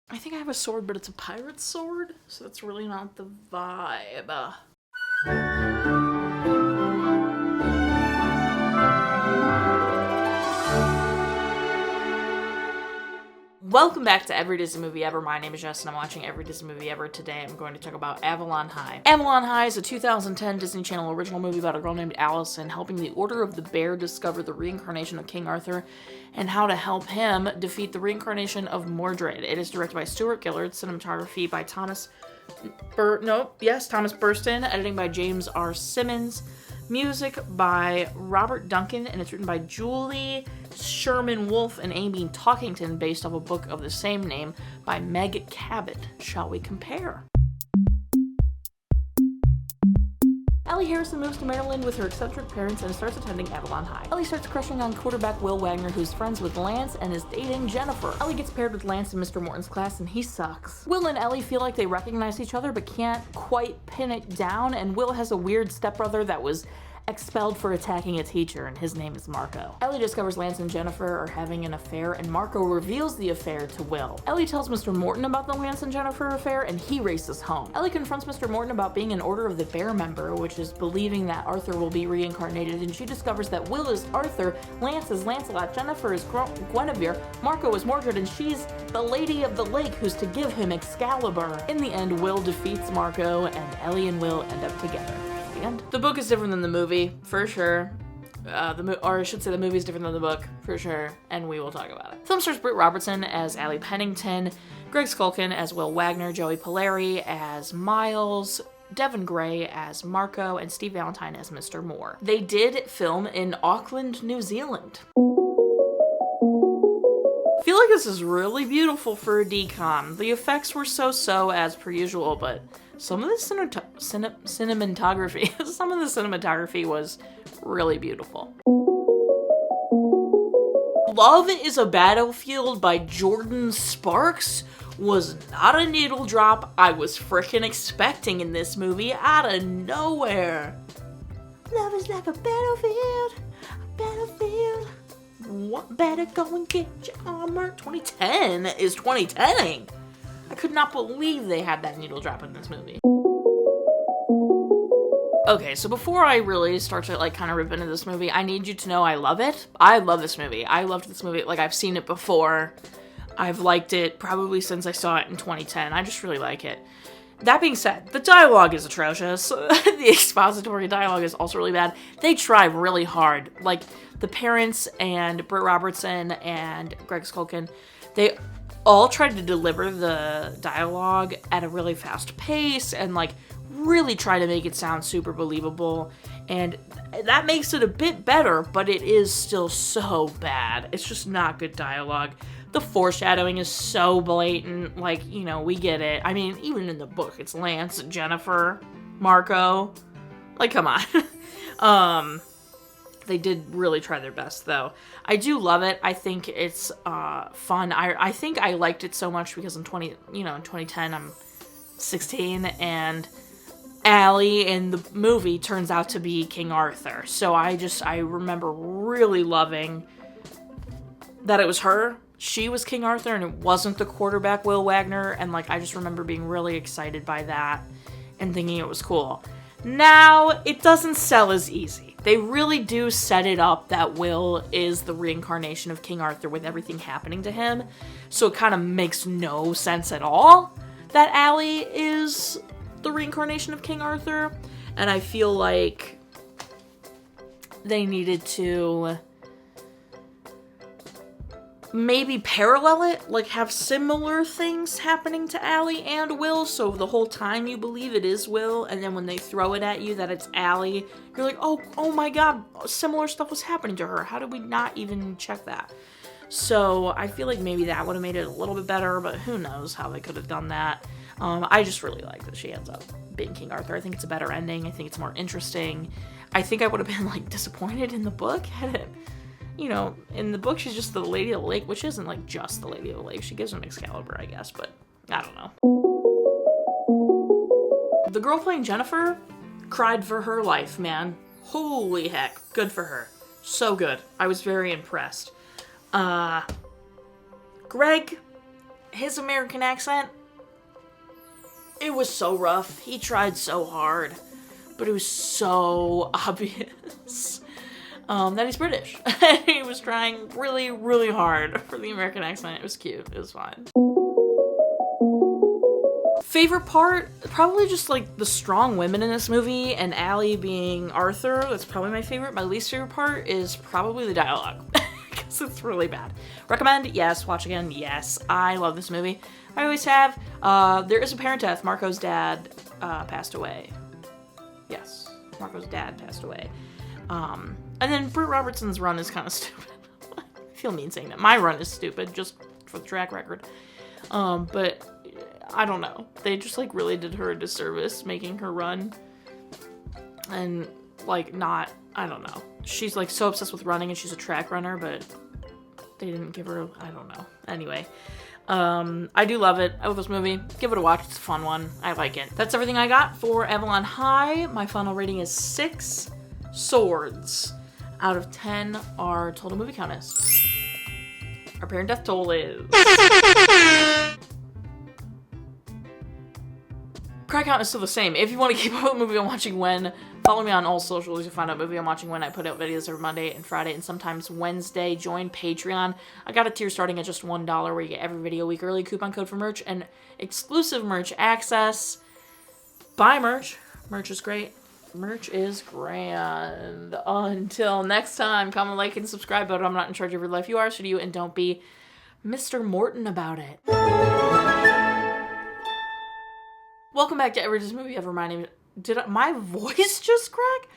I think I have a sword, but it's a pirate sword, so that's really not the vibe. Welcome back to Every Disney Movie Ever. My name is Jess and I'm watching Every Disney Movie Ever. Today I'm going to talk about Avalon High. Avalon High is a 2010 Disney Channel original movie about a girl named Allison helping the Order of the Bear discover the reincarnation of King Arthur and how to help him defeat the reincarnation of Mordred. It is directed by Stuart, Gillard, cinematography by Thomas Burstyn, editing by James R. Symons, music by Robert Duncan, and it's written by Julie, Sherman, Wolfe, and Amy Talkington, based off a book of the same name by Meg Cabot. Shall we compare? Ellie Harrison moves to Maryland with her eccentric parents and starts attending Avalon High. Ellie starts crushing on quarterback Will Wagner, who's friends with Lance and is dating Jennifer. Ellie gets paired with Lance in Mr. Morton's class, and he sucks. Will and Ellie feel like they recognize each other but can't quite pin it down, and Will has a weird stepbrother that was expelled for attacking a teacher, and his name is Marco. Ellie discovers Lance and Jennifer are having an affair, and Marco reveals the affair to Will. Ellie tells Mr. Morton about the Lance and Jennifer affair, and he races home. Ellie confronts Mr. Morton about being an Order of the Bear member, which is believing that Arthur will be reincarnated, and she discovers that Will is Arthur, Lance is Lancelot, Jennifer is Guinevere, Marco is Mordred, and she's the Lady of the Lake who's to give him Excalibur. In the end, Will defeats Marco, and Ellie and Will end up together. The book is different than the movie, for sure. Or I should say the movie is different than the book, for sure, and we will talk about it. Film stars Britt Robertson as Allie Pennington, Gregg Sulkin as Will Wagner, Joey Pollari as Miles, Devon Graye as Marco, and Steve Valentine as Mr. Moore. They did film in Auckland, New Zealand. I feel like this is really beautiful for a decom. The effects were so-so as per usual, but some of the cinematography was really beautiful. Love is a Battlefield by Jordan Sparks was not a needle drop I was frickin' expecting in this movie out of nowhere. Love is like a battlefield. What better go and get your armor? 2010 is 2010ing. I could not believe they had that needle drop in this movie. Okay, so before I really start to kind of rip into this movie, I need you to know I love it. I love this movie. I loved this movie. I've seen it before. I've liked it probably since I saw it in 2010. I just really like it. That being said, the dialogue is atrocious. The expository dialogue is also really bad. They try really hard. The parents and Britt Robertson and Gregg Sulkin, they all tried to deliver the dialogue at a really fast pace and really try to make it sound super believable, and that makes it a bit better, but it is still so bad. It's just not good dialogue. The foreshadowing is so blatant, we get it. I mean, even in the book, it's Lance, Jennifer, Marco. Come on. They did really try their best, though. I do love it. I think it's fun. I think I liked it so much because in 2010 I'm 16, and Allie in the movie turns out to be King Arthur. So I remember really loving that it was her. She was King Arthur, and it wasn't the quarterback Will Wagner. And I just remember being really excited by that and thinking it was cool. Now, it doesn't sell as easy. They really do set it up that Will is the reincarnation of King Arthur with everything happening to him. So it kind of makes no sense at all that Allie is the reincarnation of King Arthur. And I feel like they needed to maybe parallel it, have similar things happening to Allie and Will, so the whole time you believe it is Will, and then when they throw it at you that it's Allie, you're like, oh my god, similar stuff was happening to her. How did we not even check that? So I feel like maybe that would have made it a little bit better, but who knows how they could have done that. I just really like that she ends up being King Arthur. I think it's a better ending. I think it's more interesting. I think I would have been disappointed in the book had it. In the book, she's just the Lady of the Lake, which isn't, just the Lady of the Lake. She gives him Excalibur, I guess, but I don't know. The girl playing Jennifer cried for her life, man. Holy heck. Good for her. So good. I was very impressed. Gregg his American accent, it was so rough. He tried so hard, but it was so obvious that he's British. He was trying really, really hard for the American accent. It was cute. It was fine. Favorite part? Probably just like the strong women in this movie and Allie being Arthur. That's probably my favorite. My least favorite part is probably the dialogue because it's really bad. Recommend? Yes. Watch again? Yes. I love this movie. I always have. There is a parent death. Marco's dad passed away. Yes. Marco's dad passed away. And then Britt Robertson's run is kind of stupid. I feel mean saying that. My run is stupid, just for the track record. But I don't know. They just like really did her a disservice making her run. And like not, I don't know. She's like so obsessed with running and she's a track runner, but they didn't give her, I don't know. Anyway, I do love it. I love this movie. Give it a watch. It's a fun one. I like it. That's everything I got for Avalon High. My final rating is 6 swords out of 10. Our total movie count is. Our parent death toll is. Cry count is still the same. If you want to keep up with the movie I'm watching when, follow me on all socials. You'll find out movie I'm watching when. I put out videos every Monday and Friday and sometimes Wednesday. Join Patreon. I got a tier starting at just $1 where you get every video a week early, coupon code for merch, and exclusive merch access. Buy merch. Merch is great. Merch is grand. Until next time, comment, like, and subscribe. But I'm not in charge of your life. You are, so do you, and don't be Mr. Morton about it. Welcome back to Everyday Movie Ever. My name is... Did my voice just crack?